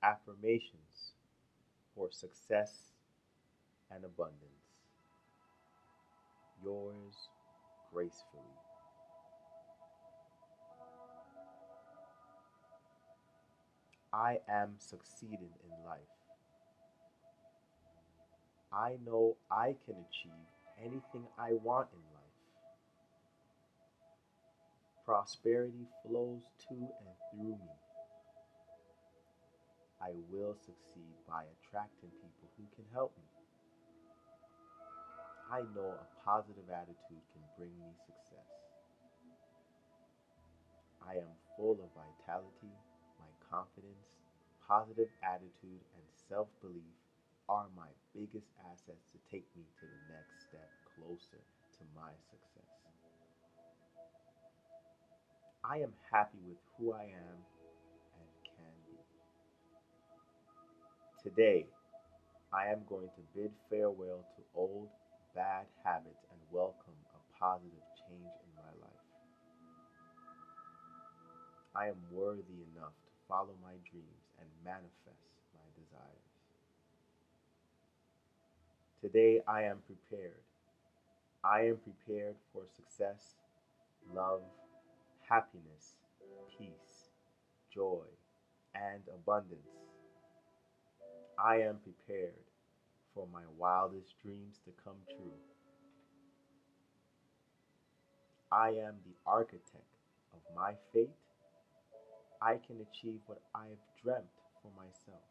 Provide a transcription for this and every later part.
Affirmations for Success and Abundance. Yours gracefully. I am succeeding in life. I know I can achieve anything I want in life. Prosperity flows to and through me. I will succeed by attracting people who can help me. I know a positive attitude can bring me success. I am full of vitality. My confidence, positive attitude, and self belief are my biggest assets to take me to the next step closer to my success. I am happy with who I am and can be. Today, I am going to bid farewell to old bad habits and welcome a positive change in my life. I am worthy enough to follow my dreams and manifest my desires. Today I am prepared. I am prepared for success, love, happiness, peace, joy, and abundance. I am prepared for my wildest dreams to come true. I am the architect of my fate. I can achieve what I've dreamt for myself.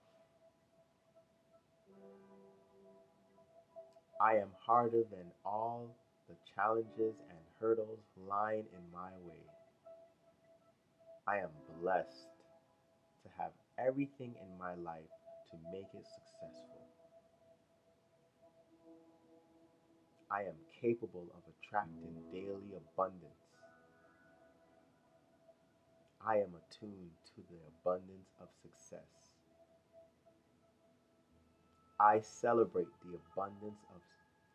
I am harder than all the challenges and hurdles lying in my way. I am blessed to have everything in my life to make it successful. I am capable of attracting daily abundance. I am attuned to the abundance of success. I celebrate the abundance of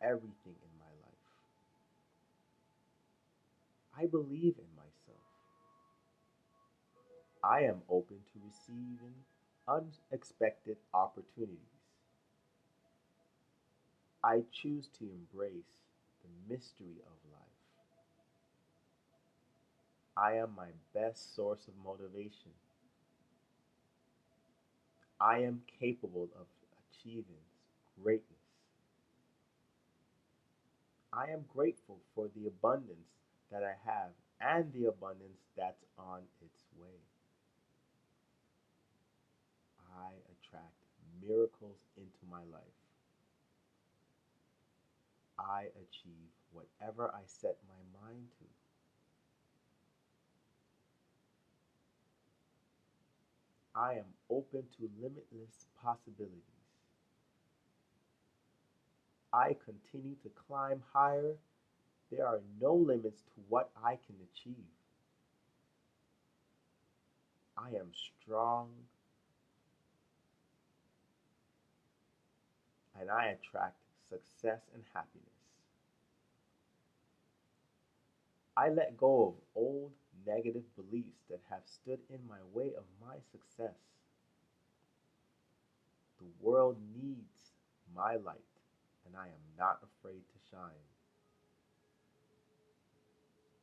everything in my life. I believe in myself. I am open to receiving unexpected opportunities. I choose to embrace the mystery of life. I am my best source of motivation. I am capable of achieving greatness. I am grateful for the abundance that I have and the abundance that's on its way. I attract miracles into my life. I achieve whatever I set my mind to. I am open to limitless possibilities. I continue to climb higher. There are no limits to what I can achieve. I am strong and I attract success and happiness. I let go of old negative beliefs that have stood in my way of my success. The world needs my light, and I am not afraid to shine.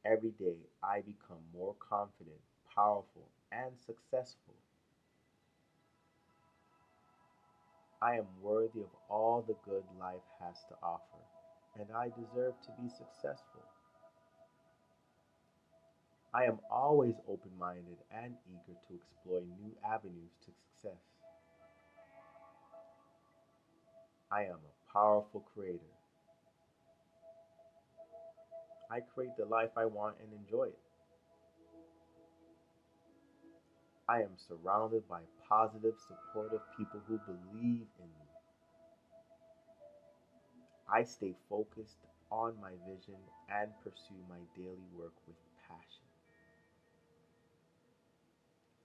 Every day I become more confident, powerful, and successful. I am worthy of all the good life has to offer, and I deserve to be successful. I am always open minded and eager to explore new avenues to success. I am a powerful creator. I create the life I want and enjoy it. I am surrounded by positive, supportive people who believe in me. I stay focused on my vision and pursue my daily work with passion.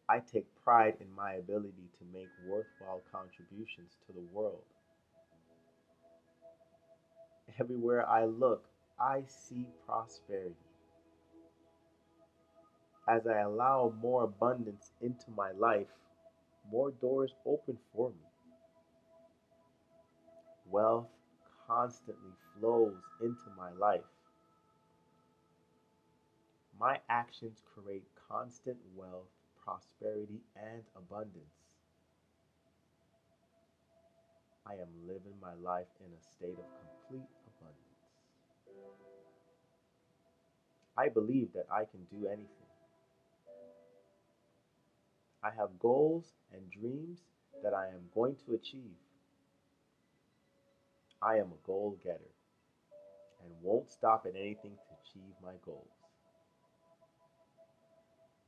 I take pride in my ability to make worthwhile contributions to the world. Everywhere I look, I see prosperity. As I allow more abundance into my life, more doors open for me. Wealth constantly flows into my life. My actions create constant wealth, prosperity, and abundance. I am living my life in a state of complete abundance. I believe that I can do anything. I have goals and dreams that I am going to achieve. I am a goal getter and won't stop at anything to achieve my goals.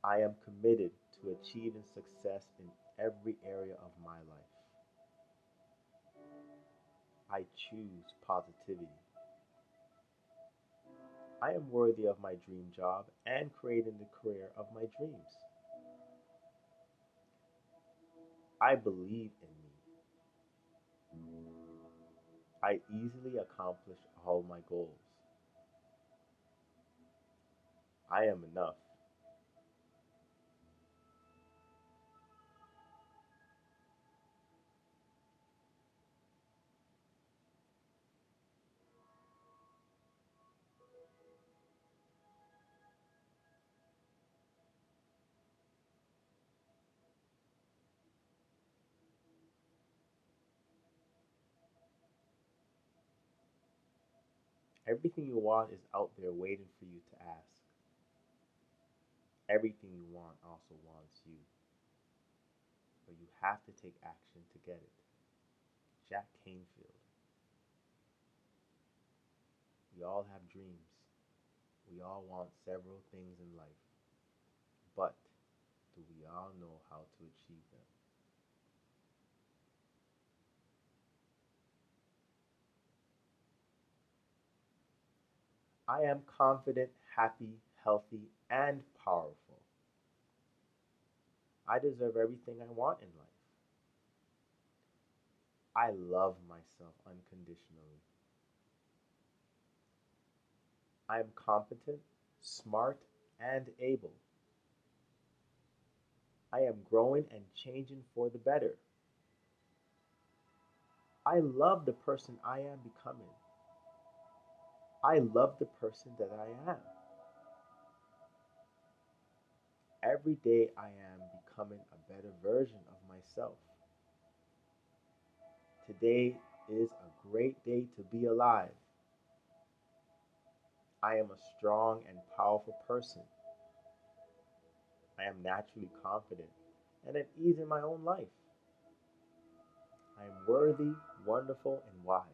I am committed to achieving success in every area of my life. I choose positivity. I am worthy of my dream job and creating the career of my dreams. I believe in me. I easily accomplish all my goals. I am enough. Everything you want is out there waiting for you to ask. Everything you want also wants you, but you have to take action to get it. Jack Canfield. We all have dreams. We all want several things in life, but do we all know how to achieve them? I am confident, happy, healthy, and powerful. I deserve everything I want in life. I love myself unconditionally. I am competent, smart, and able. I am growing and changing for the better. I love the person I am becoming. I love the person that I am. Every day I am becoming a better version of myself. Today is a great day to be alive. I am a strong and powerful person. I am naturally confident and at ease in my own life. I am worthy, wonderful, and wise.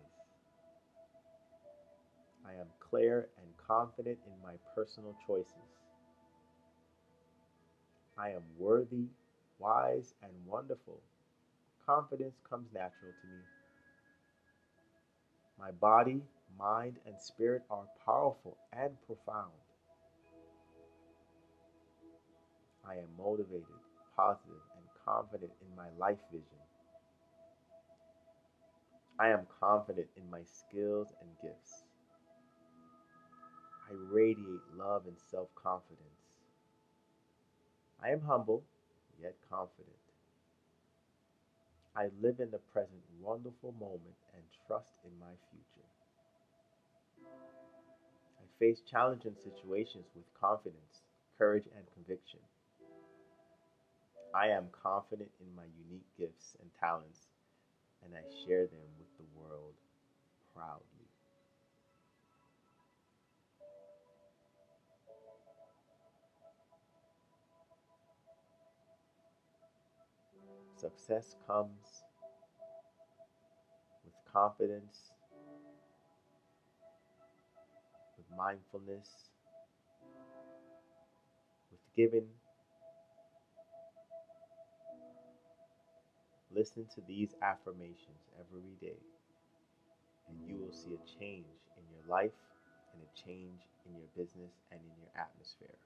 I am clear and confident in my personal choices. I am worthy, wise, and wonderful. Confidence comes natural to me. My body, mind, and spirit are powerful and profound. I am motivated, positive, and confident in my life vision. I am confident in my skills and gifts. I radiate love and self confidence. I am humble, yet confident. I live in the present wonderful moment and trust in my future. I face challenging situations with confidence, courage, and conviction. I am confident in my unique gifts and talents, and I share them with the world proudly. Success comes with confidence, with mindfulness, with giving. Listen to these affirmations every day, and you will see a change in your life and a change in your business and in your atmosphere.